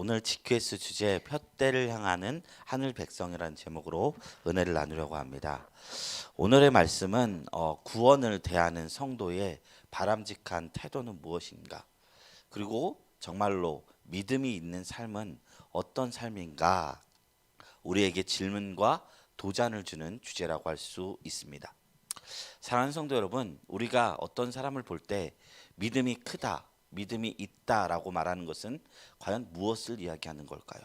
오늘 GQS 주제 푯대를 향하는 하늘 백성이라는 제목으로 은혜를 나누려고 합니다. 오늘의 말씀은 구원을 대하는 성도의 바람직한 태도는 무엇인가? 그리고 정말로 믿음이 있는 삶은 어떤 삶인가? 우리에게 질문과 도전을 주는 주제라고 할 수 있습니다. 사랑하는 성도 여러분, 우리가 어떤 사람을 볼 때 믿음이 크다, 믿음이 있다라고 말하는 것은 과연 무엇을 이야기하는 걸까요?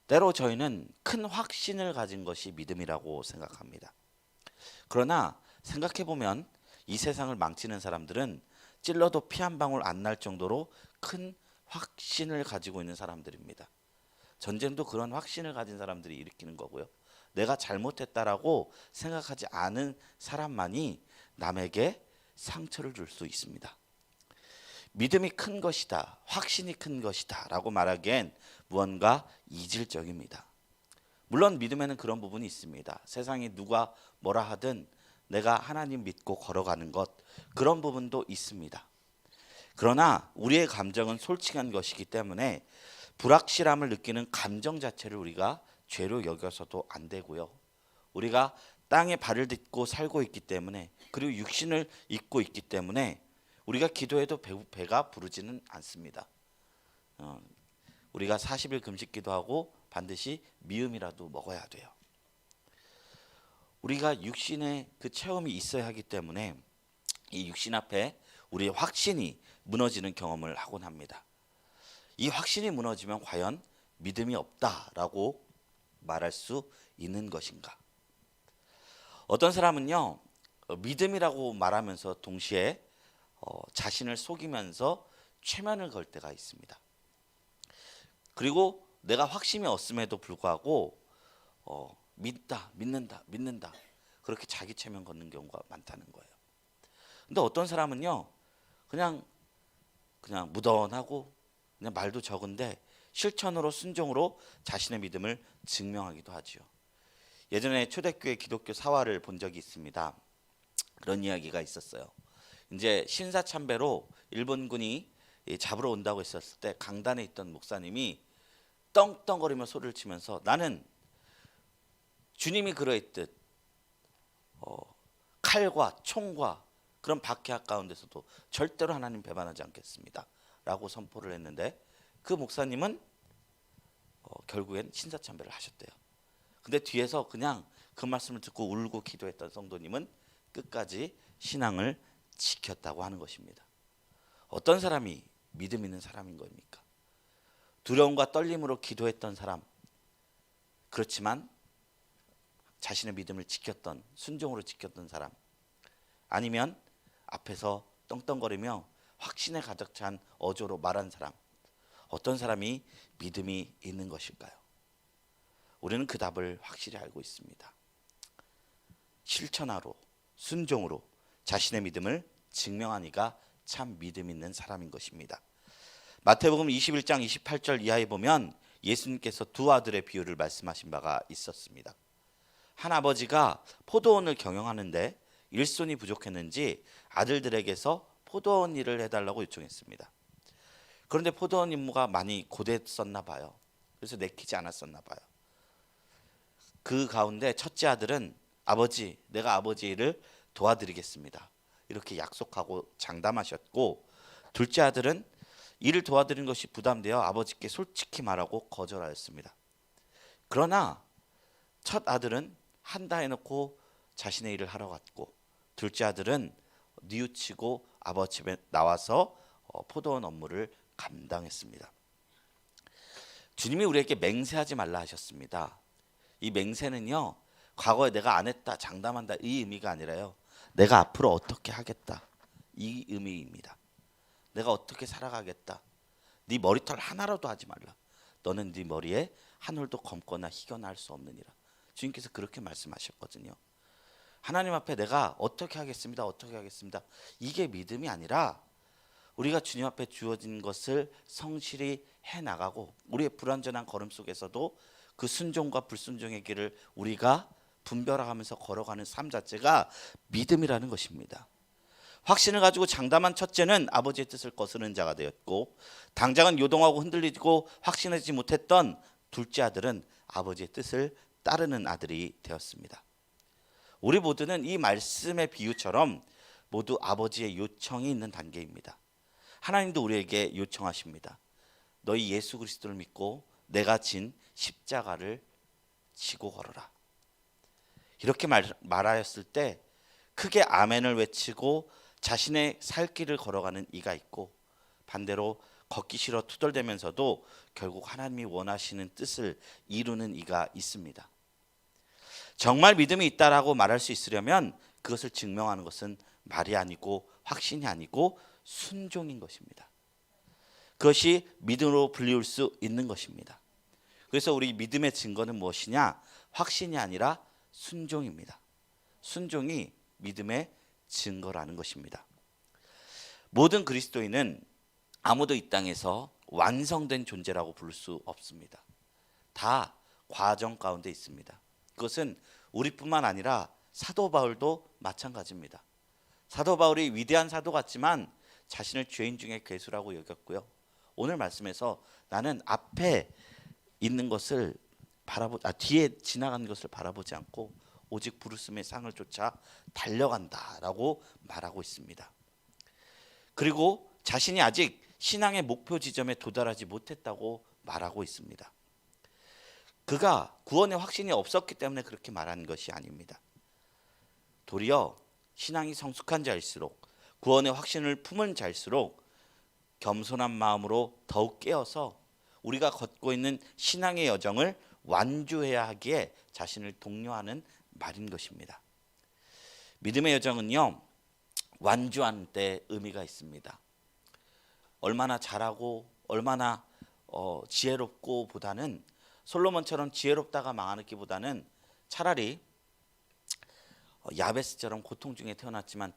때로 저희는 큰 확신을 가진 것이 믿음이라고 생각합니다. 그러나 생각해 보면 이 세상을 망치는 사람들은 찔러도 피 한 방울 안 날 정도로 큰 확신을 가지고 있는 사람들입니다. 전쟁도 그런 확신을 가진 사람들이 일으키는 거고요. 내가 잘못했다라고 생각하지 않은 사람만이 남에게 상처를 줄 수 있습니다. 믿음이 큰 것이다, 확신이 큰 것이다 라고 말하기엔 무언가 이질적입니다. 물론 믿음에는 그런 부분이 있습니다. 세상이 누가 뭐라 하든 내가 하나님 믿고 걸어가는 것, 그런 부분도 있습니다. 그러나 우리의 감정은 솔직한 것이기 때문에 불확실함을 느끼는 감정 자체를 우리가 죄로 여겨서도 안 되고요. 우리가 땅에 발을 딛고 살고 있기 때문에, 그리고 육신을 입고 있기 때문에 우리가 기도해도 배가 부르지는 않습니다. 우리가 40일 금식 기도하고 반드시 미음이라도 먹어야 돼요. 우리가 육신의 그 체험이 있어야 하기 때문에 이 육신 앞에 우리의 확신이 무너지는 경험을 하곤 합니다. 이 확신이 무너지면 과연 믿음이 없다라고 말할 수 있는 것인가? 어떤 사람은요, 믿음이라고 말하면서 동시에 자신을 속이면서 최면을 걸 때가 있습니다. 그리고 내가 확신이 없음에도 불구하고 믿는다 그렇게 자기 최면 걷는 경우가 많다는 거예요. 근데 어떤 사람은요, 그냥 무던하고 그냥 말도 적은데 실천으로 순종으로 자신의 믿음을 증명하기도 하지요. 예전에 초대교회 기독교 사화를 본 적이 있습니다. 그런 이야기가 있었어요. 이제 신사참배로 일본군이 잡으러 온다고 했었을 때 강단에 있던 목사님이 떵떵거리며 소리를 치면서 나는 주님이 그러했듯 칼과 총과 그런 박해학 가운데서도 절대로 하나님 배반하지 않겠습니다 라고 선포를 했는데, 그 목사님은 결국엔 신사참배를 하셨대요. 근데 뒤에서 그냥 그 말씀을 듣고 울고 기도했던 성도님은 끝까지 신앙을 지켰다고 하는 것입니다. 어떤 사람이 믿음 있는 사람인 겁니까? 두려움과 떨림으로 기도했던 사람, 그렇지만 자신의 믿음을 지켰던, 순종으로 지켰던 사람, 아니면 앞에서 떵떵거리며 확신에 가득 찬 어조로 말한 사람, 어떤 사람이 믿음이 있는 것일까요? 우리는 그 답을 확실히 알고 있습니다. 실천하로, 순종으로 자신의 믿음을 증명한 이가 참 믿음 있는 사람인 것입니다. 마태복음 21장 28절 이하에 보면 예수님께서 두 아들의 비유를 말씀하신 바가 있었습니다. 한 아버지가 포도원을 경영하는데 일손이 부족했는지 아들들에게서 포도원 일을 해달라고 요청했습니다. 그런데 포도원 임무가 많이 고됐었나 봐요. 그래서 내키지 않았었나 봐요. 그 가운데 첫째 아들은 아버지, 내가 아버지 일을 도와드리겠습니다 이렇게 약속하고 장담하셨고, 둘째 아들은 일을 도와드리는 것이 부담되어 아버지께 솔직히 말하고 거절하였습니다. 그러나 첫 아들은 한다 해놓고 자신의 일을 하러 갔고, 둘째 아들은 뉘우치고 아버지 집에 나와서 포도원 업무를 감당했습니다. 주님이 우리에게 맹세하지 말라 하셨습니다. 이 맹세는요, 과거에 내가 안 했다, 장담한다 이 의미가 아니라요, 내가 앞으로 어떻게 하겠다 이 의미입니다. 내가 어떻게 살아가겠다. 네 머리털 하나라도 하지 말라. 너는 네 머리에 한 홀도 검거나 희거나 할 수 없느니라. 주님께서 그렇게 말씀하셨거든요. 하나님 앞에 내가 어떻게 하겠습니다, 어떻게 하겠습니다, 이게 믿음이 아니라 우리가 주님 앞에 주어진 것을 성실히 해나가고, 우리의 불완전한 걸음 속에서도 그 순종과 불순종의 길을 우리가 분별하면서 걸어가는 삶 자체가 믿음이라는 것입니다. 확신을 가지고 장담한 첫째는 아버지의 뜻을 거스르는 자가 되었고, 당장은 요동하고 흔들리고 확신하지 못했던 둘째 아들은 아버지의 뜻을 따르는 아들이 되었습니다. 우리 모두는 이 말씀의 비유처럼 모두 아버지의 요청이 있는 단계입니다. 하나님도 우리에게 요청하십니다. 너희 예수 그리스도를 믿고 내가 진 십자가를 지고 걸어라. 이렇게 말하였을 때 크게 아멘을 외치고 자신의 살 길을 걸어가는 이가 있고, 반대로 걷기 싫어 투덜대면서도 결국 하나님이 원하시는 뜻을 이루는 이가 있습니다. 정말 믿음이 있다라고 말할 수 있으려면 그것을 증명하는 것은 말이 아니고 확신이 아니고 순종인 것입니다. 그것이 믿음으로 불리울 수 있는 것입니다. 그래서 우리 믿음의 증거는 무엇이냐? 확신이 아니라 순종입니다. 순종이 믿음의 증거라는 것입니다. 모든 그리스도인은 아무도 이 땅에서 완성된 존재라고 부를 수 없습니다. 다 과정 가운데 있습니다. 그것은 우리뿐만 아니라 사도 바울도 마찬가지입니다. 사도 바울이 위대한 사도 같지만 자신을 죄인 중에 괴수라고 여겼고요. 오늘 말씀에서 나는 앞에 있는 것을 뒤에 지나가는 것을 바라보지 않고 오직 부르심의 상을 쫓아 달려간다라고 말하고 있습니다. 그리고 자신이 아직 신앙의 목표 지점에 도달하지 못했다고 말하고 있습니다. 그가 구원의 확신이 없었기 때문에 그렇게 말하는 것이 아닙니다. 도리어 신앙이 성숙한 자일수록, 구원의 확신을 품은 자일수록 겸손한 마음으로 더욱 깨어서 우리가 걷고 있는 신앙의 여정을 완주해야 하기에 자신을 독려하는 말인 것입니다. 믿음의 여정은요, 완주하는 데 의미가 있습니다. 얼마나 잘하고 얼마나 지혜롭고 보다는, 솔로몬처럼 지혜롭다가 망하기보다는 차라리 야베스처럼 고통 중에 태어났지만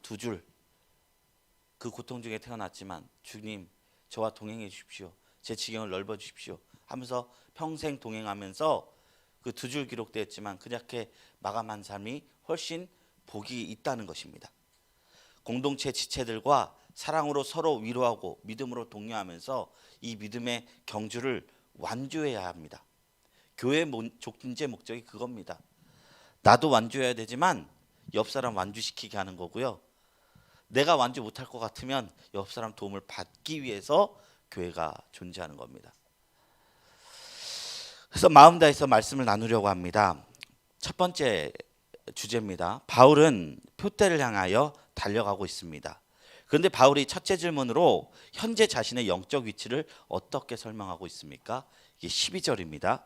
그 고통 중에 태어났지만 주님 저와 동행해 주십시오, 제 지경을 넓어 주십시오 하면서 평생 동행하면서 그 두 줄 기록되었지만 그렇게 마감한 삶이 훨씬 복이 있다는 것입니다. 공동체 지체들과 사랑으로 서로 위로하고 믿음으로 독려하면서 이 믿음의 경주를 완주해야 합니다. 교회의 존재 목적이 그겁니다. 나도 완주해야 되지만 옆 사람 완주시키게 하는 거고요. 내가 완주 못할 것 같으면 옆 사람 도움을 받기 위해서 교회가 존재하는 겁니다. 그래서 마음 다해서 말씀을 나누려고 합니다. 첫 번째 주제입니다. 바울은 표대를 향하여 달려가고 있습니다. 그런데 바울이 첫째 질문으로 현재 자신의 영적 위치를 어떻게 설명하고 있습니까? 이게 12절입니다.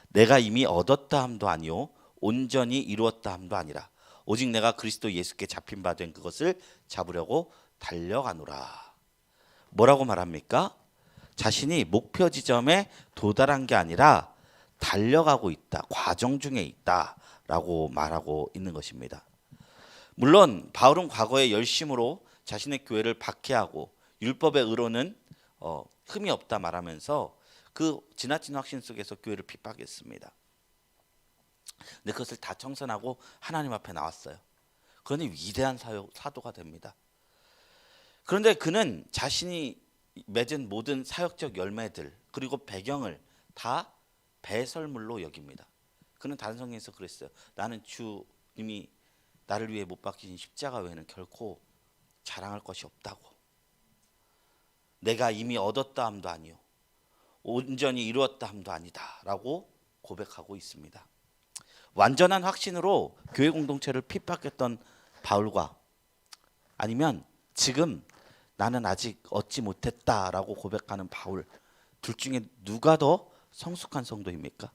내가 이미 얻었다 함도 아니요 온전히 이루었다 함도 아니라 오직 내가 그리스도 예수께 잡힌 바 된 그것을 잡으려고 달려가노라. 뭐라고 말합니까? 자신이 목표 지점에 도달한 게 아니라 달려가고 있다, 과정 중에 있다라고 말하고 있는 것입니다. 물론 바울은 과거에 열심으로 자신의 교회를 박해하고 율법의 의로는 흠이 없다 말하면서 그 지나친 확신 속에서 교회를 핍박했습니다. 근데 그것을 다 청산하고 하나님 앞에 나왔어요. 그러니 위대한 사도가 됩니다. 그런데 그는 자신이 맺은 모든 사역적 열매들 그리고 배경을 다 배설물로 여깁니다. 그는 다른 성경에서 그랬어요. 나는 주님이 나를 위해 못 박히신 십자가 외에는 결코 자랑할 것이 없다고. 내가 이미 얻었다 함도 아니요 온전히 이루었다 함도 아니다 라고 고백하고 있습니다. 완전한 확신으로 교회 공동체를 핍박했던 바울과 아니면 지금 나는 아직 얻지 못했다라고 고백하는 바울, 둘 중에 누가 더 성숙한 성도입니까?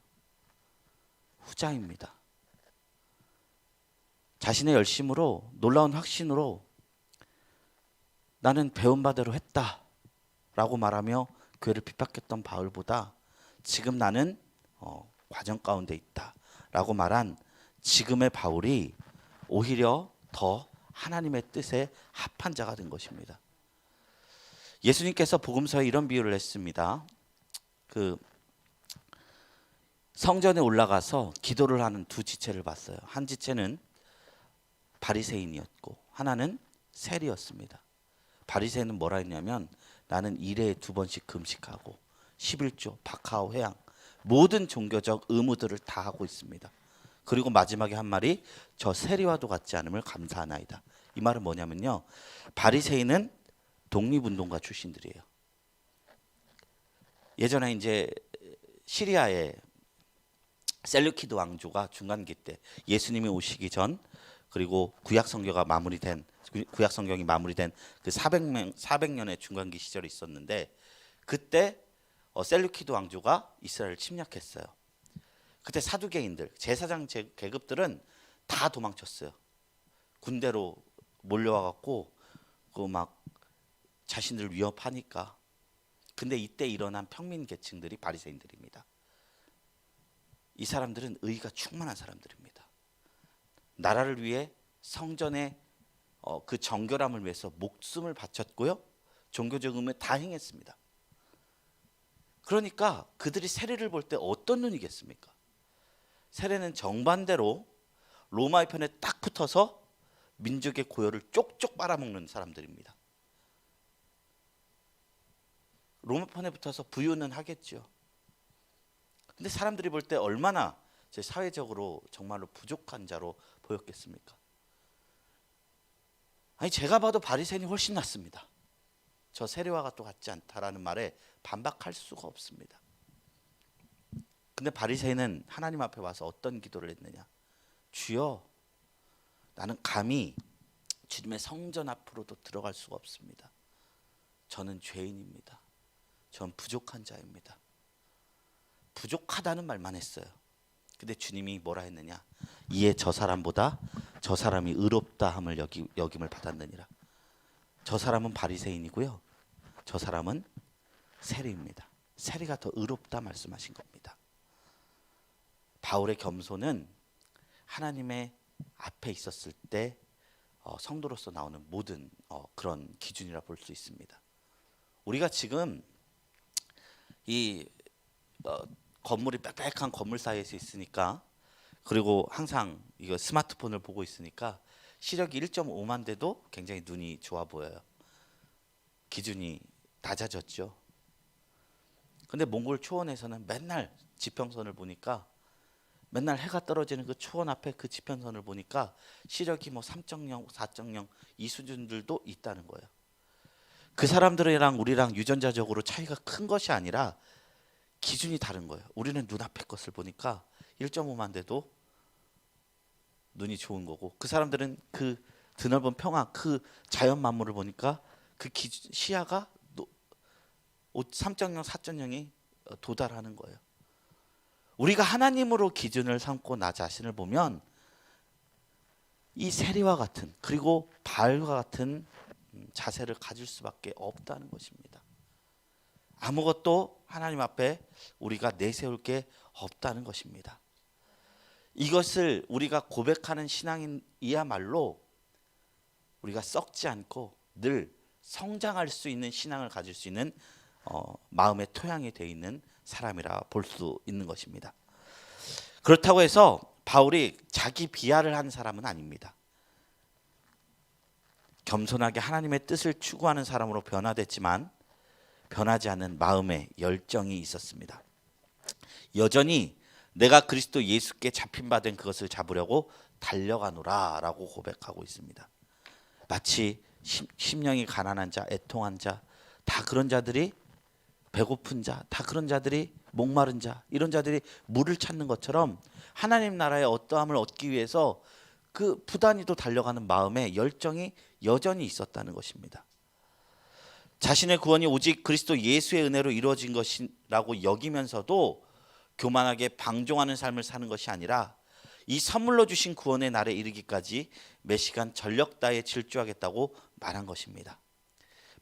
후자입니다. 자신의 열심으로, 놀라운 확신으로 나는 배운 바대로 했다라고 말하며 교회를 핍박했던 바울보다 지금 나는 과정 가운데 있다라고 말한 지금의 바울이 오히려 더 하나님의 뜻에 합한 자가 된 것입니다. 예수님께서 복음서에 이런 비유를 했습니다. 그 성전에 올라가서 기도를 하는 두 지체를 봤어요. 한 지체는 바리새인이었고 하나는 세리였습니다. 바리새인은 뭐라 했냐면 나는 일에 2번씩 금식하고 11조, 박하오 회양 모든 종교적 의무들을 다 하고 있습니다. 그리고 마지막에 한 말이 저 세리와도 같지 않음을 감사하나이다. 이 말은 뭐냐면요, 바리새인은 독립운동가 출신들이에요. 예전에 이제 시리아의 셀루키드 왕조가 중간기 때 예수님이 오시기 전, 그리고 구약 성경이 마무리된 그 400년의 중간기 시절이 있었는데, 그때 셀루키드 왕조가 이스라엘을 침략했어요. 그때 사두개인들, 제사장 계급들은 다 도망쳤어요. 군대로 몰려와 갖고 그 막 자신들 위협하니까. 근데 이때 일어난 평민 계층들이 바리새인들입니다. 이 사람들은 의가 충만한 사람들입니다. 나라를 위해 성전의 그 정결함을 위해서 목숨을 바쳤고요, 종교적 의무에 다 행했습니다. 그러니까 그들이 세례를 볼 때 어떤 눈이겠습니까? 세례는 정반대로 로마의 편에 딱 붙어서 민족의 고열을 쪽쪽 빨아먹는 사람들입니다. 로마 편에 붙어서 부유는 하겠죠. 근데 사람들이 볼 때 얼마나 사회적으로 정말로 부족한 자로 보였겠습니까? 아니, 제가 봐도 바리새인이 훨씬 낫습니다. 저 세리와가 또 같지 않다라는 말에 반박할 수가 없습니다. 근데 바리새인은 하나님 앞에 와서 어떤 기도를 했느냐? 주여, 나는 감히 주님의 성전 앞으로도 들어갈 수가 없습니다. 저는 죄인입니다. 전 부족한 자입니다. 부족하다는 말만 했어요. 근데 주님이 뭐라 했느냐? 이에 저 사람보다 저 사람이 의롭다 함을 여김을 받았느니라. 저 사람은 바리새인이고요, 저 사람은 세리입니다. 세리가 더 의롭다 말씀하신 겁니다. 바울의 겸손은 하나님의 앞에 있었을 때 성도로서 나오는 모든 그런 기준이라 볼 수 있습니다. 우리가 지금 이 건물이 빽빽한 건물 사이에서 있으니까, 그리고 항상 이거 스마트폰을 보고 있으니까 시력이 1.5만 돼도 굉장히 눈이 좋아 보여요. 기준이 낮아졌죠. 근데 몽골 초원에서는 맨날 지평선을 보니까, 맨날 해가 떨어지는 그 초원 앞에 그 지평선을 보니까 시력이 뭐 3.0, 4.0 이 수준들도 있다는 거예요. 그 사람들이랑 우리랑 유전자적으로 차이가 큰 것이 아니라 기준이 다른 거예요. 우리는 눈앞의 것을 보니까 1.5만 돼도 눈이 좋은 거고, 그 사람들은 그 드넓은 평화, 그 자연 만물을 보니까 그 시야가 3.0, 4.0이 도달하는 거예요. 우리가 하나님으로 기준을 삼고 나 자신을 보면 이 세리와 같은, 그리고 바알과 같은 자세를 가질 수밖에 없다는 것입니다. 아무것도 하나님 앞에 우리가 내세울 게 없다는 것입니다. 이것을 우리가 고백하는 신앙이야말로 우리가 썩지 않고 늘 성장할 수 있는 신앙을 가질 수 있는 마음의 토양이 되어 있는 사람이라 볼 수 있는 것입니다. 그렇다고 해서 바울이 자기 비하를 한 사람은 아닙니다. 겸손하게 하나님의 뜻을 추구하는 사람으로 변화됐지만 변하지 않은 마음의 열정이 있었습니다. 여전히 내가 그리스도 예수께 잡힌 바 된 그것을 잡으려고 달려가노라 라고 고백하고 있습니다. 마치 심령이 가난한 자, 애통한 자, 다 그런 자들이, 배고픈 자, 다 그런 자들이, 목마른 자, 이런 자들이 물을 찾는 것처럼 하나님 나라의 어떠함을 얻기 위해서 그 부단히도 달려가는 마음의 열정이 여전히 있었다는 것입니다. 자신의 구원이 오직 그리스도 예수의 은혜로 이루어진 것이라고 여기면서도 교만하게 방종하는 삶을 사는 것이 아니라 이 선물로 주신 구원의 날에 이르기까지 몇 시간 전력 다해 질주하겠다고 말한 것입니다.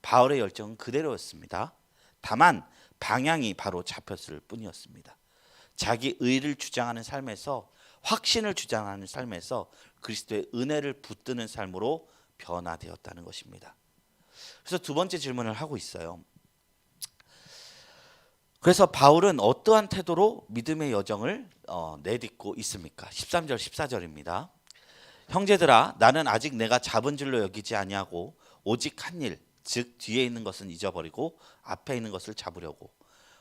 바울의 열정은 그대로였습니다. 다만 방향이 바로 잡혔을 뿐이었습니다. 자기 의를 주장하는 삶에서, 확신을 주장하는 삶에서 그리스도의 은혜를 붙드는 삶으로 변화되었다는 것입니다. 그래서 두 번째 질문을 하고 있어요. 그래서 바울은 어떠한 태도로 믿음의 여정을 내딛고 있습니까? 13절 14절입니다. 형제들아 나는 아직 내가 잡은 줄로 여기지 아니하고 오직 한 일, 즉 뒤에 있는 것은 잊어버리고 앞에 있는 것을 잡으려고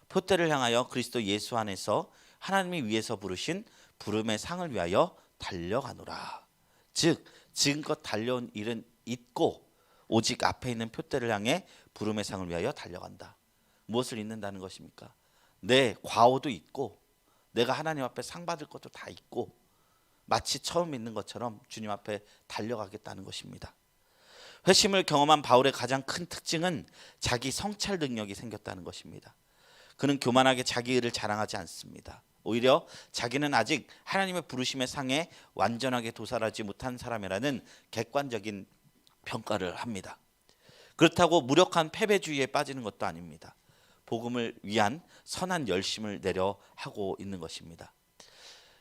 표대를 향하여 그리스도 예수 안에서 하나님이 위에서 부르신 부름의 상을 위하여 달려가노라. 즉 지금껏 달려온 일은 잊고 오직 앞에 있는 표대를 향해 부름의 상을 위하여 달려간다. 무엇을 잊는다는 것입니까? 내 과오도 잊고 내가 하나님 앞에 상 받을 것도 다 잊고 마치 처음 믿는 것처럼 주님 앞에 달려가겠다는 것입니다. 회심을 경험한 바울의 가장 큰 특징은 자기 성찰 능력이 생겼다는 것입니다. 그는 교만하게 자기 의를 자랑하지 않습니다. 오히려 자기는 아직 하나님의 부르심의 상에 완전하게 도달하지 못한 사람이라는 객관적인 평가를 합니다. 그렇다고 무력한 패배주의에 빠지는 것도 아닙니다. 복음을 위한 선한 열심을 내려 하고 있는 것입니다.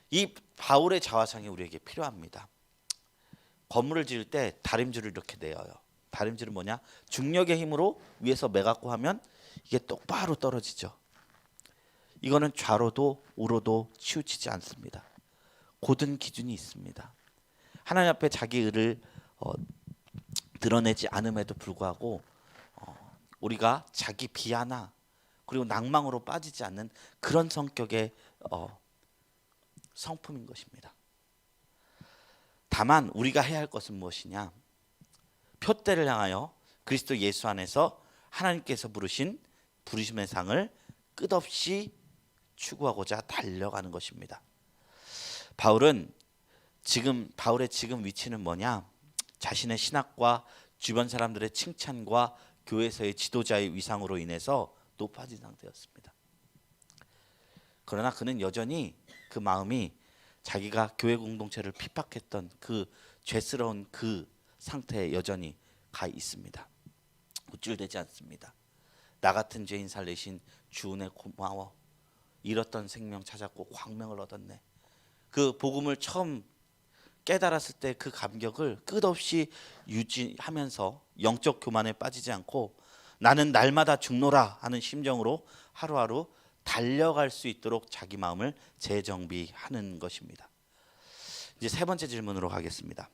이 바울의 자화상이 우리에게 필요합니다. 건물을 지을 때 다림줄을 이렇게 내어요. 다림줄은 뭐냐? 중력의 힘으로 위에서 매갖고 하면 이게 똑바로 떨어지죠. 이거는 좌로도 우로도 치우치지 않습니다. 고든 기준이 있습니다. 하나님 앞에 자기 의를 드러내지 않음에도 불구하고 우리가 자기 비하나 그리고 낭망으로 빠지지 않는 그런 성격의 성품인 것입니다. 다만 우리가 해야 할 것은 무엇이냐? 표대를 향하여 그리스도 예수 안에서 하나님께서 부르신 부르심의 상을 끝없이 추구하고자 달려가는 것입니다. 바울의 지금 위치는 뭐냐? 자신의 신학과 주변 사람들의 칭찬과 교회에서의 지도자의 위상으로 인해서 높아진 상태였습니다. 그러나 그는 여전히 그 마음이 자기가 교회 공동체를 핍박했던 그 죄스러운 그 상태에 여전히 가 있습니다. 우쭐대지 않습니다. 나 같은 죄인 살리신 주 은혜 고마워. 잃었던 생명 찾았고 광명을 얻었네. 그 복음을 처음 깨달았을 때 그 감격을 끝없이 유지하면서 영적 교만에 빠지지 않고 나는 날마다 죽노라 하는 심정으로 하루하루 달려갈 수 있도록 자기 마음을 재정비하는 것입니다. 이제 세 번째 질문으로 가겠습니다.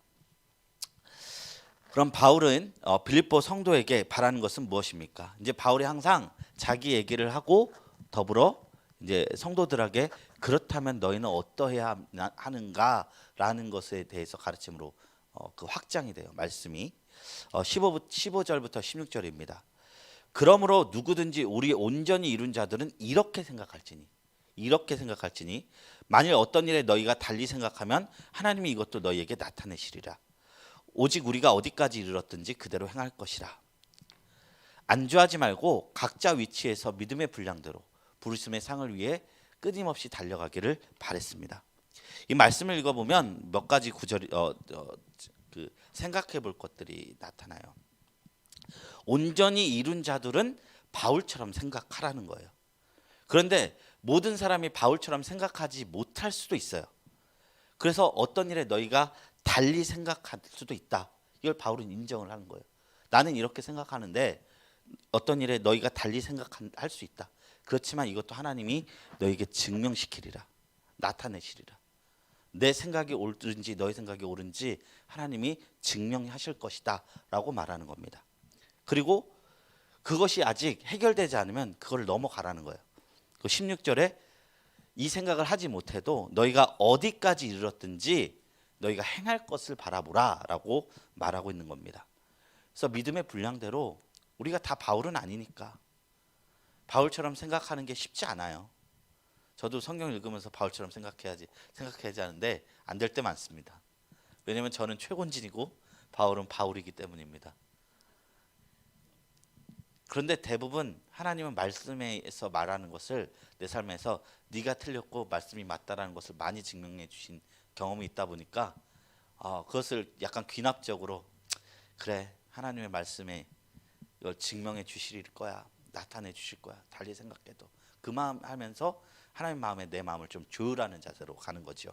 그럼 바울은 빌립보 성도에게 바라는 것은 무엇입니까? 이제 바울이 항상 자기 얘기를 하고 더불어 이제 성도들에게 그렇다면 너희는 어떠해야 하는가라는 것에 대해서 가르침으로 그 확장이 돼요. 말씀이 15절부터 16절입니다. 그러므로 누구든지 우리 온전히 이룬 자들은 이렇게 생각할지니 만일 어떤 일에 너희가 달리 생각하면 하나님이 이것도 너희에게 나타내시리라. 오직 우리가 어디까지 이르렀든지 그대로 행할 것이라. 안주하지 말고 각자 위치에서 믿음의 분량대로 부르심의 상을 위해 끊임없이 달려가기를 바랬습니다. 이 말씀을 읽어보면 몇 가지 구절이 생각해 볼 것들이 나타나요. 온전히 이룬 자들은 바울처럼 생각하라는 거예요. 그런데 모든 사람이 바울처럼 생각하지 못할 수도 있어요. 그래서 어떤 일에 너희가 달리 생각할 수도 있다. 이걸 바울은 인정을 하는 거예요. 나는 이렇게 생각하는데 어떤 일에 너희가 달리 생각할 수 있다. 그렇지만 이것도 하나님이 너희에게 증명시키리라. 나타내시리라. 내 생각이 옳은지 너희 생각이 옳은지 하나님이 증명하실 것이다 라고 말하는 겁니다. 그리고 그것이 아직 해결되지 않으면 그걸 넘어가라는 거예요. 그 16절에 이 생각을 하지 못해도 너희가 어디까지 이르렀든지 너희가 행할 것을 바라보라 라고 말하고 있는 겁니다. 그래서 믿음의 분량대로 우리가 다 바울은 아니니까 바울처럼 생각하는 게 쉽지 않아요. 저도 성경 읽으면서 바울처럼 생각해야지 하는데 안 될 때 많습니다. 왜냐하면 저는 최곤진이고 바울은 바울이기 때문입니다. 그런데 대부분 하나님은 말씀에서 말하는 것을 내 삶에서 네가 틀렸고 말씀이 맞다라는 것을 많이 증명해 주신 경험이 있다 보니까 그것을 약간 귀납적으로 그래 하나님의 말씀에 이걸 증명해 주실 거야. 나타내 주실 거야. 달리 생각해도 그 마음 하면서 하나님 마음에 내 마음을 좀 조율하는 자세로 가는 거죠.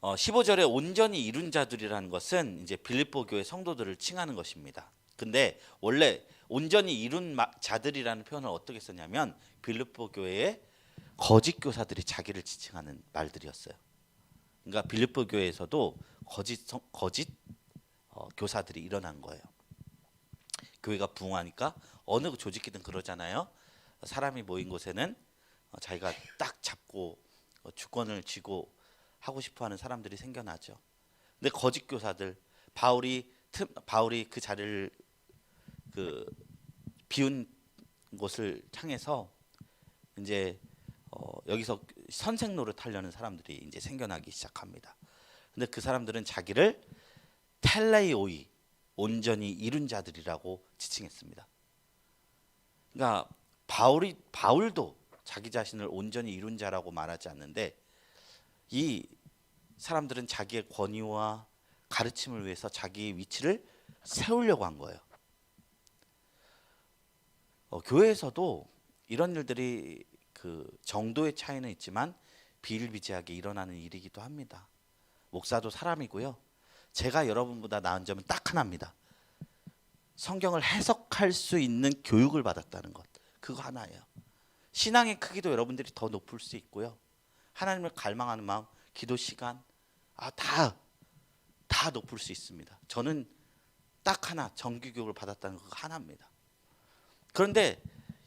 15절에 온전히 이룬 자들이라는 것은 이제 빌립보 교회 성도들을 칭하는 것입니다. 근데 원래 온전히 이룬 자들이라는 표현을 어떻게 썼냐면 빌립보 교회의 거짓 교사들이 자기를 지칭하는 말들이었어요. 그러니까 빌립보 교회에서도 거짓 교사들이 일어난 거예요. 교회가 부흥하니까 어느 조직이든 그러잖아요. 사람이 모인 곳에는 자기가 딱 잡고 주권을 쥐고 하고 싶어하는 사람들이 생겨나죠. 근데 거짓 교사들, 바울이 그 자리를 비운 곳을 향해서 이제 여기서 선생 노릇하려는 사람들이 이제 생겨나기 시작합니다. 근데 그 사람들은 자기를 텔레오이, 온전히 이룬 자들이라고 지칭했습니다. 그러니까 바울도 자기 자신을 온전히 이룬 자라고 말하지 않는데, 이 사람들은 자기의 권위와 가르침을 위해서 자기의 위치를 세우려고 한 거예요. 교회에서도 이런 일들이 정도의 차이는 있지만 비일비재하게 일어나는 일이기도 합니다. 목사도 사람이고요. 제가 여러분보다 나은 점은 딱 하나입니다. 성경을 해석할 수 있는 교육을 받았다는 것, 그거 하나예요. 신앙의 크기도 여러분들이 더 높을 수 있고요. 하나님을 갈망하는 마음, 기도 시간, 다 높을 수 있습니다. 저는 딱 하나, 정규 교육을 받았다는 거 하나입니다. 그런데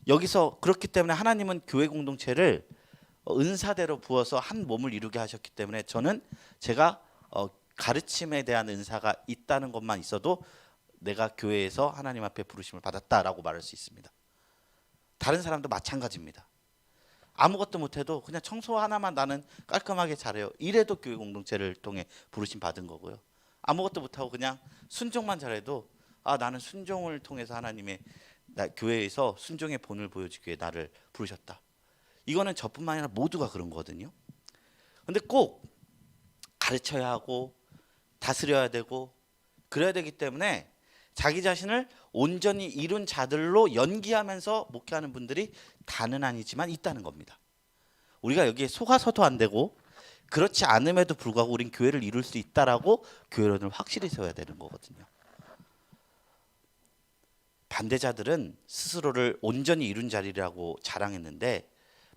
여기서 그렇기 때문에 하나님은 교회 공동체를 은사대로 부어서 한 몸을 이루게 하셨기 때문에 저는 제가 가르침에 대한 은사가 있다는 것만 있어도 내가 교회에서 하나님 앞에 부르심을 받았다라고 말할 수 있습니다. 다른 사람도 마찬가지입니다. 아무것도 못해도 그냥 청소 하나만 나는 깔끔하게 잘해요, 이래도 교회 공동체를 통해 부르심 받은 거고요. 아무것도 못하고 그냥 순종만 잘해도 나는 순종을 통해서 하나님의 교회에서 순종의 본을 보여주기 위해 나를 부르셨다. 이거는 저뿐만 아니라 모두가 그런 거거든요. 근데 꼭 가르쳐야 하고 다스려야 되고 그래야 되기 때문에 자기 자신을 온전히 이룬 자들로 연기하면서 목회하는 분들이 다는 아니지만 있다는 겁니다. 우리가 여기에 속아서도 안 되고 그렇지 않음에도 불구하고 우린 교회를 이룰 수 있다라고 교회론을 확실히 세워야 되는 거거든요. 반대자들은 스스로를 온전히 이룬 자리라고 자랑했는데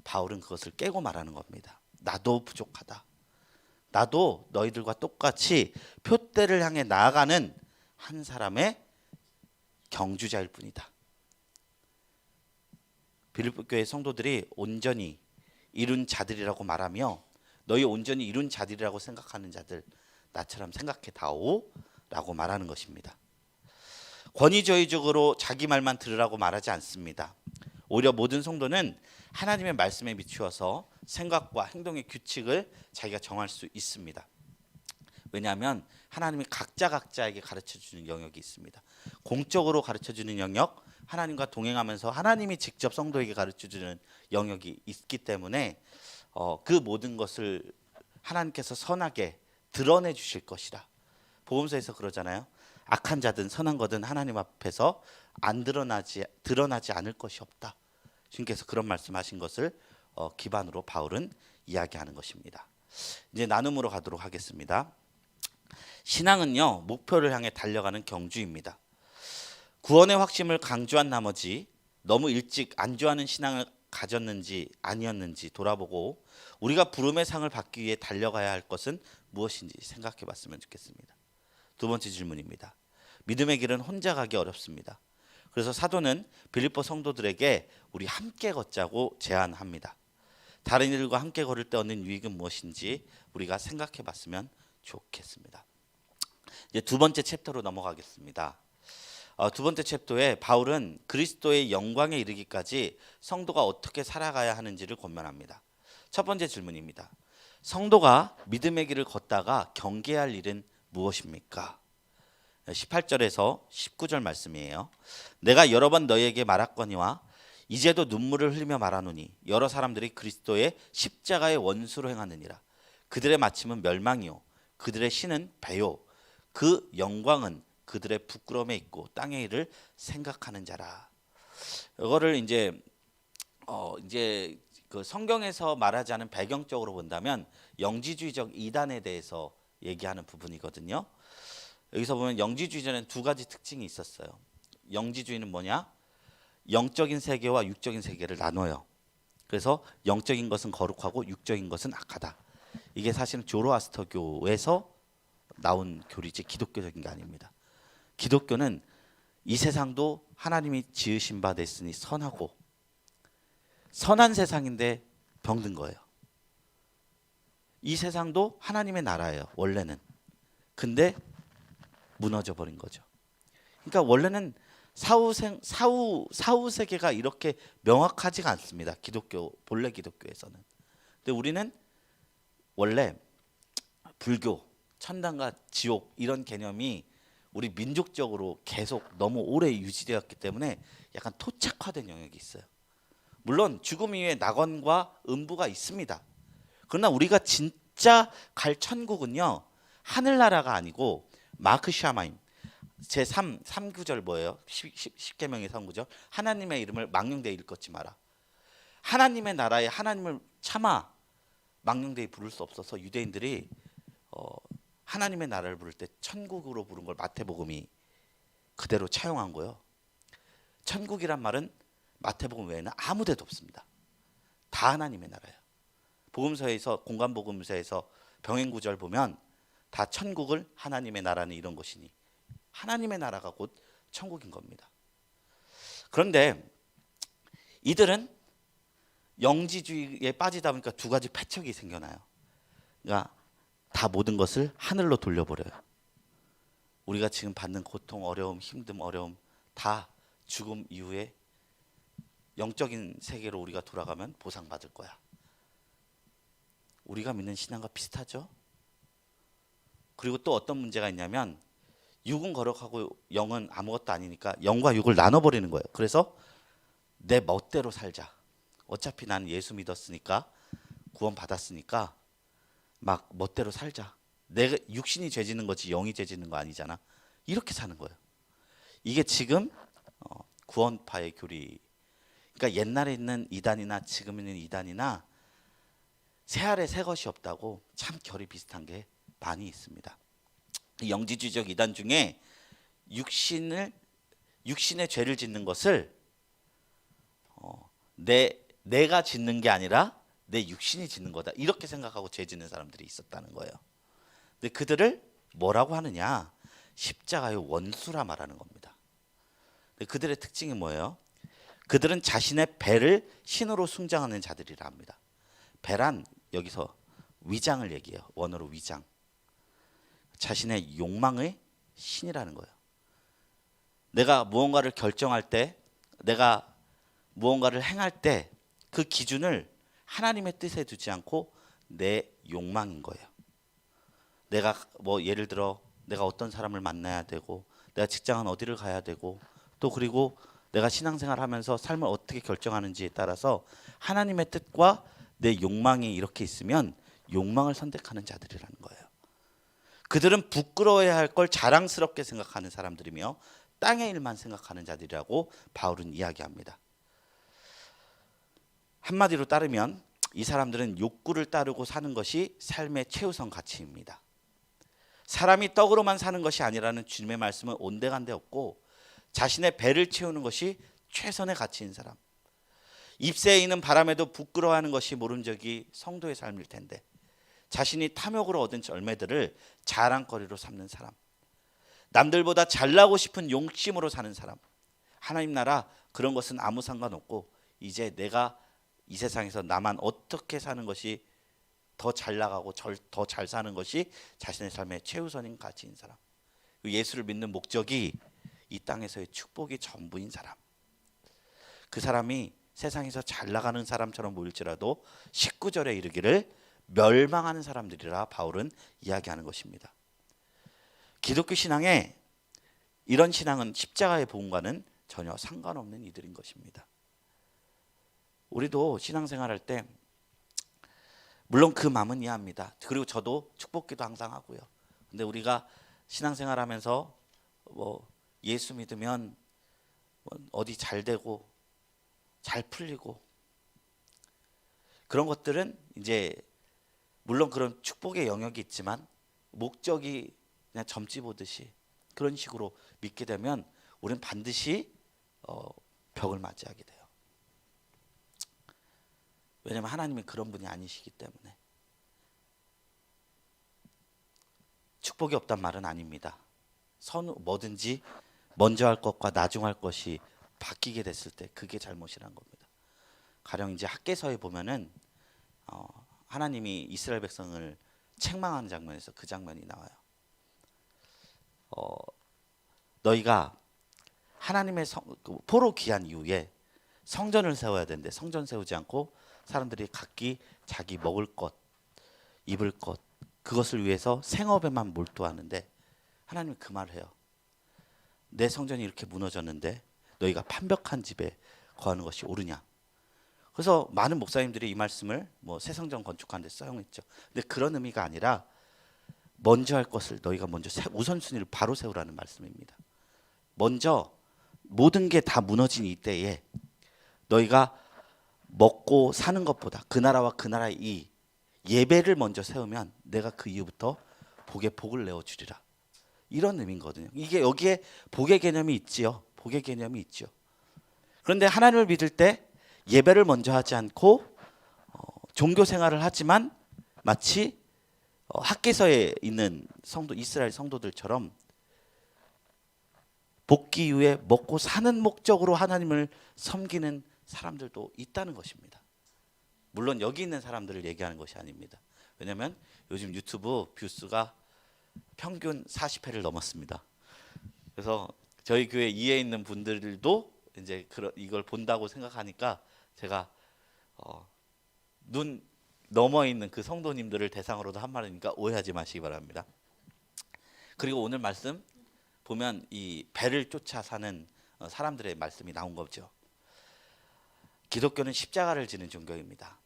바울은 그것을 깨고 말하는 겁니다. 나도 부족하다. 나도 너희들과 똑같이 표대를 향해 나아가는 한 사람의 경주자일 뿐이다. 빌립보 교회 성도들이 온전히 이룬 자들이라고 말하며 너희 온전히 이룬 자들이라고 생각하는 자들 나처럼 생각해다오 라고 말하는 것입니다. 권위주의적으로 자기 말만 들으라고 말하지 않습니다. 오히려 모든 성도는 하나님의 말씀에 비추어서 생각과 행동의 규칙을 자기가 정할 수 있습니다. 왜냐하면 하나님이 각자에게 가르쳐주는 영역이 있습니다. 공적으로 가르쳐주는 영역, 하나님과 동행하면서 하나님이 직접 성도에게 가르쳐주는 영역이 있기 때문에 그 모든 것을 하나님께서 선하게 드러내 주실 것이라. 복음서에서 그러잖아요. 악한 자든 선한 거든 하나님 앞에서 안 드러나지 않을 것이 없다. 주님께서 그런 말씀하신 것을 기반으로 바울은 이야기하는 것입니다. 이제 나눔으로 가도록 하겠습니다. 신앙은요, 목표를 향해 달려가는 경주입니다. 구원의 확신을 강조한 나머지 너무 일찍 안주하는 신앙을 가졌는지 아니었는지 돌아보고 우리가 부름의 상을 받기 위해 달려가야 할 것은 무엇인지 생각해 봤으면 좋겠습니다. 두 번째 질문입니다. 믿음의 길은 혼자 가기 어렵습니다. 그래서 사도는 빌립보 성도들에게 우리 함께 걷자고 제안합니다. 다른 이들과 함께 걸을 때 얻는 유익은 무엇인지 우리가 생각해 봤으면 좋겠습니다. 이제 두 번째 챕터로 넘어가겠습니다. 두 번째 챕터에 바울은 그리스도의 영광에 이르기까지 성도가 어떻게 살아가야 하는지를 권면합니다. 첫 번째 질문입니다. 성도가 믿음의 길을 걷다가 경계할 일은 무엇입니까? 18절에서 19절 말씀이에요. 내가 여러 번 너희에게 말하거니와 이제도 눈물을 흘리며 말하노니 여러 사람들이 그리스도의 십자가의 원수로 행하느니라. 그들의 마침은 멸망이요 그들의 신은 배요 그 영광은 그들의 부끄러움에 있고 땅의 일을 생각하는 자라. 이거를 이제 그 성경에서 말하지 않은 배경적으로 본다면 영지주의적 이단에 대해서 얘기하는 부분이거든요. 여기서 보면 영지주의자는 두 가지 특징이 있었어요. 영지주의는 뭐냐? 영적인 세계와 육적인 세계를 나눠요. 그래서 영적인 것은 거룩하고 육적인 것은 악하다. 이게 사실은 조로아스터교에서 나온 교리지 기독교적인 게 아닙니다. 기독교는 이 세상도 하나님이 지으신 바 됐으니 선하고 선한 세상인데 병든 거예요. 이 세상도 하나님의 나라예요. 원래는. 근데 무너져 버린 거죠. 그러니까 원래는 사후 세계가 이렇게 명확하지가 않습니다. 기독교 본래 기독교에서는. 근데 우리는 원래 불교, 천당과 지옥 이런 개념이 우리 민족적으로 계속 너무 오래 유지되었기 때문에 약간 토착화된 영역이 있어요. 물론 죽음 이후에 낙원과 음부가 있습니다. 그러나 우리가 진짜 갈 천국은요, 하늘나라가 아니고 마크 샤마임 제3 3구절 뭐예요? 10계명의 3구절. 하나님의 이름을 망령되이 일컫지 마라. 하나님의 나라에 하나님을 차마 망령되이 부를 수 없어서 유대인들이 하나님의 나라를 부를 때 천국으로 부른 걸 마태복음이 그대로 차용한 거예요. 천국이란 말은 마태복음 외에는 아무 데도 없습니다. 다 하나님의 나라예요. 복음서에서 공간복음서에서 병행구절 보면 다 천국을 하나님의 나라는 이런 것이니 하나님의 나라가 곧 천국인 겁니다. 그런데 이들은 영지주의에 빠지다 보니까 두 가지 패착이 생겨나요. 그러니까 다 모든 것을 하늘로 돌려버려요. 우리가 지금 받는 고통, 어려움, 힘듦, 어려움 다 죽음 이후에 영적인 세계로 우리가 돌아가면 보상받을 거야. 우리가 믿는 신앙과 비슷하죠? 그리고 또 어떤 문제가 있냐면 육은 거룩하고 영은 아무것도 아니니까 영과 육을 나눠버리는 거예요. 그래서 내 멋대로 살자. 어차피 나는 예수 믿었으니까 구원 받았으니까 막 멋대로 살자. 내가 육신이 죄지는 거지 영이 죄지는 거 아니잖아. 이렇게 사는 거예요. 이게 지금 구원파의 교리. 그러니까 옛날에 있는 이단이나 지금 있는 이단이나 새알에 새 것이 없다고 참 결이 비슷한 게 많이 있습니다. 영지주의적 이단 중에 육신의 죄를 짓는 것을 내가 짓는 게 아니라 내 육신이 짓는 거다 이렇게 생각하고 죄 짓는 사람들이 있었다는 거예요. 근데 그들을 뭐라고 하느냐? 십자가의 원수라 말하는 겁니다. 근데 그들의 특징이 뭐예요? 그들은 자신의 배를 신으로 숭장하는 자들이라 합니다. 배란 여기서 위장을 얘기해요. 원어로 위장. 자신의 욕망의 신이라는 거예요. 내가 무언가를 결정할 때, 내가 무언가를 행할 때 그 기준을 하나님의 뜻에 두지 않고 내 욕망인 거예요. 내가 뭐 예를 들어 내가 어떤 사람을 만나야 되고 내가 직장은 어디를 가야 되고 또 그리고 내가 신앙생활하면서 삶을 어떻게 결정하는지에 따라서 하나님의 뜻과 내 욕망이 이렇게 있으면 욕망을 선택하는 자들이라는 거예요. 그들은 부끄러워야 할 걸 자랑스럽게 생각하는 사람들이며 땅의 일만 생각하는 자들이라고 바울은 이야기합니다. 한마디로 따르면 이 사람들은 욕구를 따르고 사는 것이 삶의 최우선 가치입니다. 사람이 떡으로만 사는 것이 아니라는 주님의 말씀은 온데간데 없고 자신의 배를 채우는 것이 최선의 가치인 사람. 입새에 있는 바람에도 부끄러워하는 것이 모름적이 성도의 삶일 텐데 자신이 탐욕으로 얻은 열매들을 자랑거리로 삼는 사람. 남들보다 잘나고 싶은 욕심으로 사는 사람. 하나님 나라 그런 것은 아무 상관없고 이제 내가 이 세상에서 나만 어떻게 사는 것이 더 잘 나가고 더 잘 사는 것이 자신의 삶의 최우선인 가치인 사람. 예수를 믿는 목적이 이 땅에서의 축복이 전부인 사람. 그 사람이 세상에서 잘 나가는 사람처럼 보일지라도 19절에 이르기를 멸망하는 사람들이라 바울은 이야기하는 것입니다. 기독교 신앙에 이런 신앙은 십자가의 복음과는 전혀 상관없는 이들인 것입니다. 우리도 신앙생활할 때 물론 그 마음은 이해합니다. 그리고 저도 축복기도 항상 하고요. 근데 우리가 신앙생활하면서 뭐 예수 믿으면 어디 잘 되고 잘 풀리고 그런 것들은 이제 물론 그런 축복의 영역이 있지만 목적이 그냥 점집 보듯이 그런 식으로 믿게 되면 우리는 반드시 벽을 맞이하게 돼요. 왜냐하면 하나님이 그런 분이 아니시기 때문에. 축복이 없단 말은 아닙니다. 뭐든지 먼저 할 것과 나중 할 것이 바뀌게 됐을 때 그게 잘못이란 겁니다. 가령 이제 학개서에 보면은 하나님이 이스라엘 백성을 책망하는 장면에서 그 장면이 나와요. 너희가 하나님의 포로 귀한 이후에 성전을 세워야 되는데 성전 세우지 않고 사람들이 각기 자기 먹을 것, 입을 것 그것을 위해서 생업에만 몰두하는데 하나님이 그 말을 해요. 내 성전이 이렇게 무너졌는데 너희가 판벽한 집에 거하는 것이 옳으냐. 그래서 많은 목사님들이 이 말씀을 새 성전 건축하는 데 사용했죠. 근데 그런 의미가 아니라 먼저 할 것을 너희가 먼저 우선순위를 바로 세우라는 말씀입니다. 먼저 모든 게 다 무너진 이때에 너희가 먹고 사는 것보다 그 나라와 그 나라의 이 예배를 먼저 세우면 내가 그 이후부터 복에 복을 내어주리라. 이런 의미거든요. 이게 여기에 복의 개념이 있지요. 복의 개념이 있죠. 그런데 하나님을 믿을 때 예배를 먼저 하지 않고 종교 생활을 하지만 마치 학개서에 있는 성도 이스라엘 성도들처럼 복귀 이후에 먹고 사는 목적으로 하나님을 섬기는 사람들도 있다는 것입니다. 물론 여기 있는 사람들을 얘기하는 것이 아닙니다. 왜냐하면 요즘 유튜브 뷰수가 평균 40회를 넘었습니다. 그래서 저희 교회 이에 있는 분들도 이제 이걸 본다고 생각하니까 제가 눈 넘어 있는 그 성도님들을 대상으로도 한 말이니까 오해하지 마시기 바랍니다. 그리고 오늘 말씀 보면 이 배를 쫓아 사는 사람들의 말씀이 나온 거죠. 기독교는 십자가를 지는 종교입니다.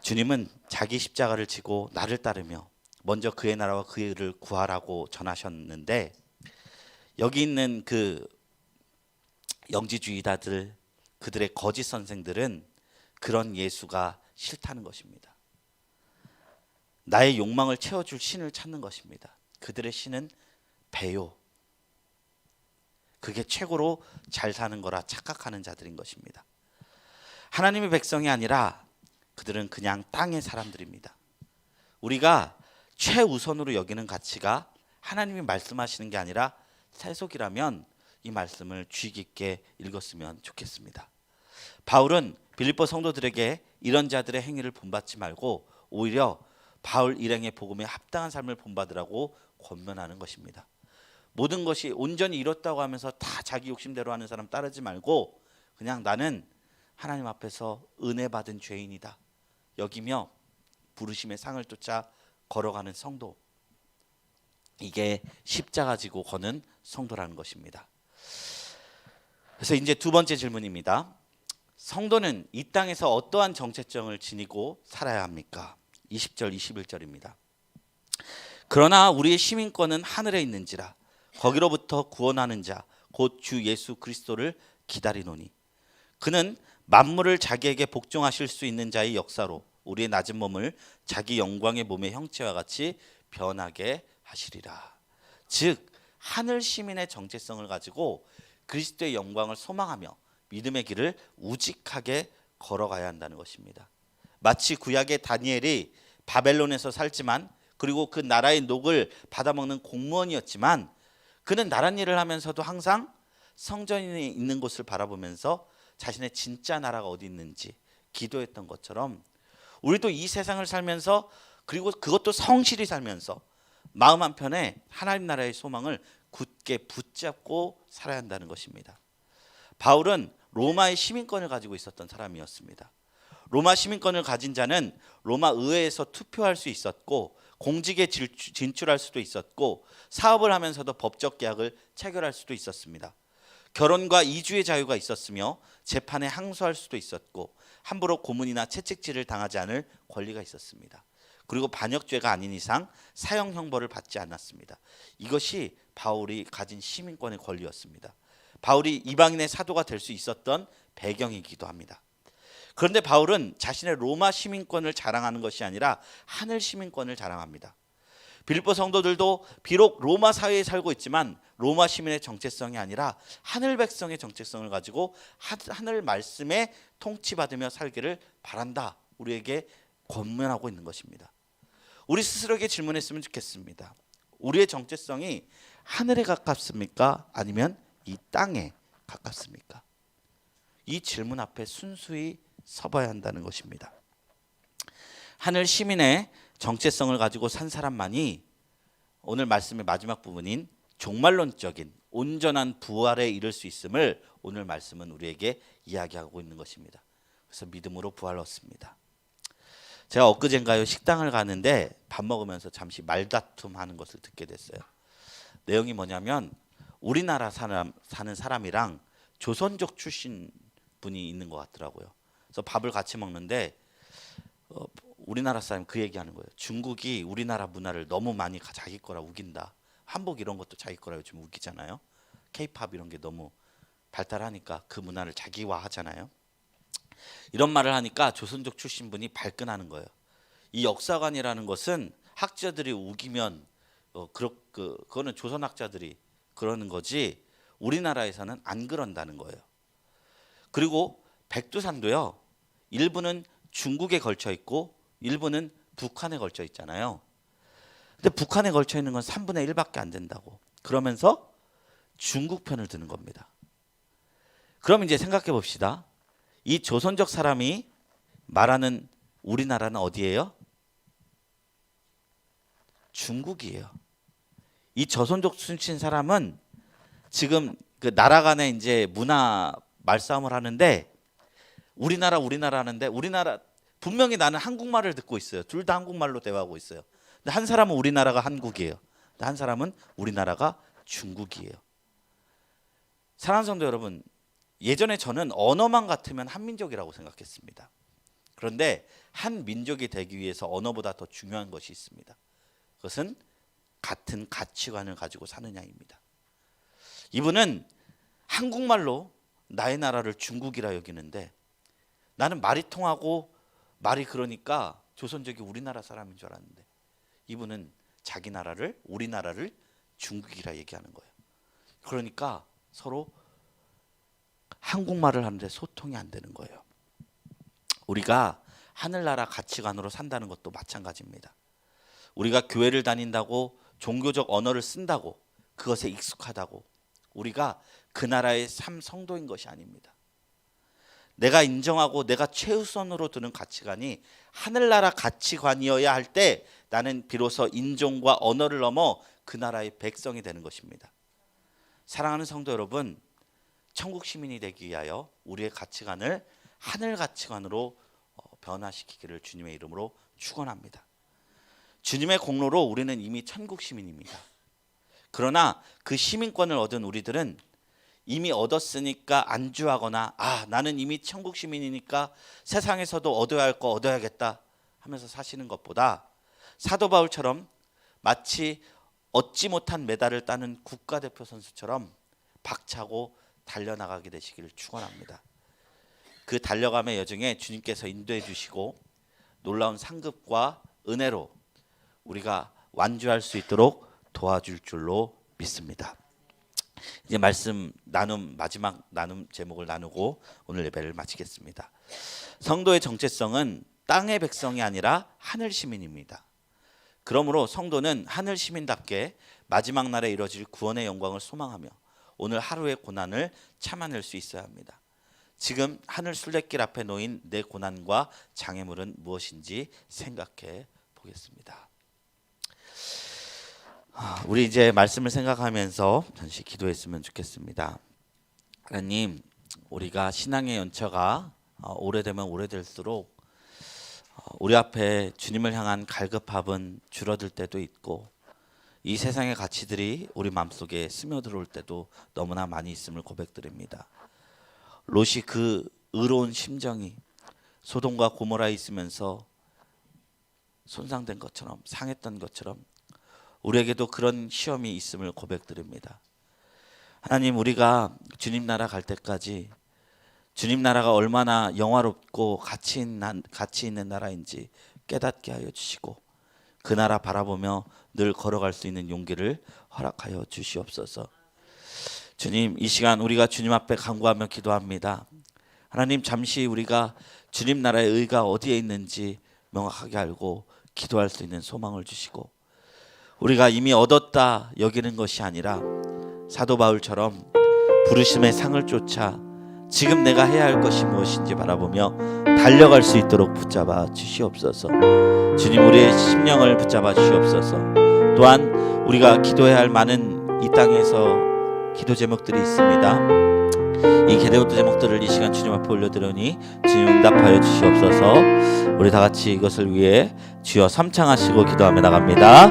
주님은 자기 십자가를 지고 나를 따르며 먼저 그의 나라와 그의 의를 구하라고 전하셨는데 여기 있는 그 영지주의자들 그들의 거짓 선생들은 그런 예수가 싫다는 것입니다. 나의 욕망을 채워줄 신을 찾는 것입니다. 그들의 신은 배요. 그게 최고로 잘 사는 거라 착각하는 자들인 것입니다. 하나님의 백성이 아니라 그들은 그냥 땅의 사람들입니다. 우리가 최우선으로 여기는 가치가 하나님이 말씀하시는 게 아니라 세속이라면 이 말씀을 주의 깊게 읽었으면 좋겠습니다. 바울은 빌립보 성도들에게 이런 자들의 행위를 본받지 말고 오히려 바울 일행의 복음에 합당한 삶을 본받으라고 권면하는 것입니다. 모든 것이 온전히 이뤘다고 하면서 다 자기 욕심대로 하는 사람 따르지 말고 그냥 나는 하나님 앞에서 은혜 받은 죄인이다 여기며 부르심의 상을 쫓아 걸어가는 성도, 이게 십자가 지고 거는 성도라는 것입니다. 그래서 이제 두 번째 질문입니다. 성도는 이 땅에서 어떠한 정체성을 지니고 살아야 합니까? 20절 21절입니다. 그러나 우리의 시민권은 하늘에 있는지라 거기로부터 구원하는 자 곧 주 예수 그리스도를 기다리노니 그는 만물을 자기에게 복종하실 수 있는 자의 역사로 우리의 낮은 몸을 자기 영광의 몸의 형체와 같이 변하게 하시리라. 즉 하늘 시민의 정체성을 가지고 그리스도의 영광을 소망하며 믿음의 길을 우직하게 걸어가야 한다는 것입니다. 마치 구약의 다니엘이 바벨론에서 살지만 그리고 그 나라의 녹을 받아먹는 공무원이었지만 그는 나란 일을 하면서도 항상 성전이 있는 곳을 바라보면서 자신의 진짜 나라가 어디 있는지 기도했던 것처럼 우리도 이 세상을 살면서 그리고 그것도 성실히 살면서 마음 한편에 하나님 나라의 소망을 굳게 붙잡고 살아야 한다는 것입니다. 바울은 로마의 시민권을 가지고 있었던 사람이었습니다. 로마 시민권을 가진 자는 로마 의회에서 투표할 수 있었고 공직에 진출할 수도 있었고 사업을 하면서도 법적 계약을 체결할 수도 있었습니다. 결혼과 이주의 자유가 있었으며 재판에 항소할 수도 있었고 함부로 고문이나 채찍질을 당하지 않을 권리가 있었습니다. 그리고 반역죄가 아닌 이상 사형 형벌을 받지 않았습니다. 이것이 바울이 가진 시민권의 권리였습니다. 바울이 이방인의 사도가 될 수 있었던 배경이기도 합니다. 그런데 바울은 자신의 로마 시민권을 자랑하는 것이 아니라 하늘 시민권을 자랑합니다. 빌립보 성도들도 비록 로마 사회에 살고 있지만 로마 시민의 정체성이 아니라 하늘 백성의 정체성을 가지고 하늘 말씀에 통치받으며 살기를 바란다. 우리에게 권면하고 있는 것입니다. 우리 스스로에게 질문했으면 좋겠습니다. 우리의 정체성이 하늘에 가깝습니까? 아니면 이 땅에 가깝습니까? 이 질문 앞에 순수히 서봐야 한다는 것입니다. 하늘 시민의 정체성을 가지고 산 사람만이 오늘 말씀의 마지막 부분인 종말론적인 온전한 부활에 이를 수 있음을 오늘 말씀은 우리에게 이야기하고 있는 것입니다. 그래서 믿음으로 부활 얻습니다. 제가 엊그젠가요 식당을 가는데 밥 먹으면서 잠시 말다툼 하는 것을 듣게 됐어요. 내용이 뭐냐면 우리나라 사는 사람이랑 조선족 출신 분이 있는 것 같더라고요. 그래서 밥을 같이 먹는데 우리나라 사람이 그 얘기하는 거예요. 중국이 우리나라 문화를 너무 많이 자기 거라 우긴다. 한복 이런 것도 자기 거라 요즘 우기잖아요. K-팝 이런 게 너무 발달하니까 그 문화를 자기화하잖아요. 이런 말을 하니까 조선족 출신 분이 발끈하는 거예요. 이 역사관이라는 것은 학자들이 우기면 그거는 조선학자들이 그러는 거지 우리나라에서는 안 그런다는 거예요. 그리고 백두산도요. 일부는 중국에 걸쳐 있고 일부는 북한에 걸쳐 있잖아요. 근데 북한에 걸쳐 있는 건 3분의 1밖에 안 된다고. 그러면서 중국 편을 드는 겁니다. 그럼 이제 생각해 봅시다. 이 조선족 사람이 말하는 우리나라는 어디예요? 중국이에요. 이 조선족 출신 사람은 지금 그 나라 간에 이제 문화 말싸움을 하는데 우리나라 하는데 우리나라 분명히 나는 한국말을 듣고 있어요. 둘 다 한국말로 대화하고 있어요. 근데 한 사람은 우리나라가 한국이에요. 근데 한 사람은 우리나라가 중국이에요. 사랑하는 성도 여러분, 예전에 저는 언어만 같으면 한민족이라고 생각했습니다. 그런데 한 민족이 되기 위해서 언어보다 더 중요한 것이 있습니다. 그것은 같은 가치관을 가지고 사느냐입니다. 이분은 한국말로 나의 나라를 중국이라 여기는데 나는 말이 통하고 말이 그러니까 조선족이 우리나라 사람인 줄 알았는데 이분은 자기 나라를 우리나라를 중국이라 얘기하는 거예요. 그러니까 서로 한국말을 하는데 소통이 안 되는 거예요. 우리가 하늘나라 가치관으로 산다는 것도 마찬가지입니다. 우리가 교회를 다닌다고 종교적 언어를 쓴다고 그것에 익숙하다고 우리가 그 나라의 성도인 것이 아닙니다. 내가 인정하고 내가 최우선으로 두는 가치관이 하늘나라 가치관이어야 할 때 나는 비로소 인종과 언어를 넘어 그 나라의 백성이 되는 것입니다. 사랑하는 성도 여러분, 천국 시민이 되기 위하여 우리의 가치관을 하늘 가치관으로 변화시키기를 주님의 이름으로 축원합니다. 주님의 공로로 우리는 이미 천국 시민입니다. 그러나 그 시민권을 얻은 우리들은 이미 얻었으니까 안주하거나 나는 이미 천국 시민이니까 세상에서도 얻어야 할 거 얻어야겠다 하면서 사시는 것보다 사도 바울처럼 마치 얻지 못한 메달을 따는 국가대표 선수처럼 박차고 달려나가게 되시기를 축원합니다. 그 달려감의 여정에 주님께서 인도해 주시고 놀라운 상급과 은혜로 우리가 완주할 수 있도록 도와줄 줄로 믿습니다. 이제 말씀 마지막 나눔 제목을 나누고 오늘 예배를 마치겠습니다. 성도의 정체성은 땅의 백성이 아니라 하늘 시민입니다. 그러므로 성도는 하늘 시민답게 마지막 날에 이루어질 구원의 영광을 소망하며 오늘 하루의 고난을 참아낼 수 있어야 합니다. 지금 하늘 순례길 앞에 놓인 내 고난과 장애물은 무엇인지 생각해 보겠습니다. 우리 이제 말씀을 생각하면서 잠시 기도했으면 좋겠습니다. 하나님, 우리가 신앙의 연처가 오래되면 오래될수록 우리 앞에 주님을 향한 갈급함은 줄어들 때도 있고 이 세상의 가치들이 우리 마음속에 스며들어올 때도 너무나 많이 있음을 고백드립니다. 롯이 그 의로운 심정이 소돔과 고모라에 있으면서 손상된 것처럼 상했던 것처럼 우리에게도 그런 시험이 있음을 고백드립니다. 하나님, 우리가 주님 나라 갈 때까지 주님 나라가 얼마나 영화롭고 가치 있는 나라인지 깨닫게 하여 주시고 그 나라 바라보며 늘 걸어갈 수 있는 용기를 허락하여 주시옵소서. 주님, 이 시간 우리가 주님 앞에 간구하며 기도합니다. 하나님, 잠시 우리가 주님 나라의 의가 어디에 있는지 명확하게 알고 기도할 수 있는 소망을 주시고 우리가 이미 얻었다 여기는 것이 아니라 사도 바울처럼 부르심의 상을 쫓아 지금 내가 해야 할 것이 무엇인지 바라보며 달려갈 수 있도록 붙잡아 주시옵소서. 주님, 우리의 심령을 붙잡아 주시옵소서. 또한 우리가 기도해야 할 많은 이 땅에서 기도 제목들이 있습니다. 이 기도 제목들을 이 시간 주님 앞에 올려드리니 주님 응답하여 주시옵소서. 우리 다 같이 이것을 위해 주여 삼창하시고 기도하며 나갑니다.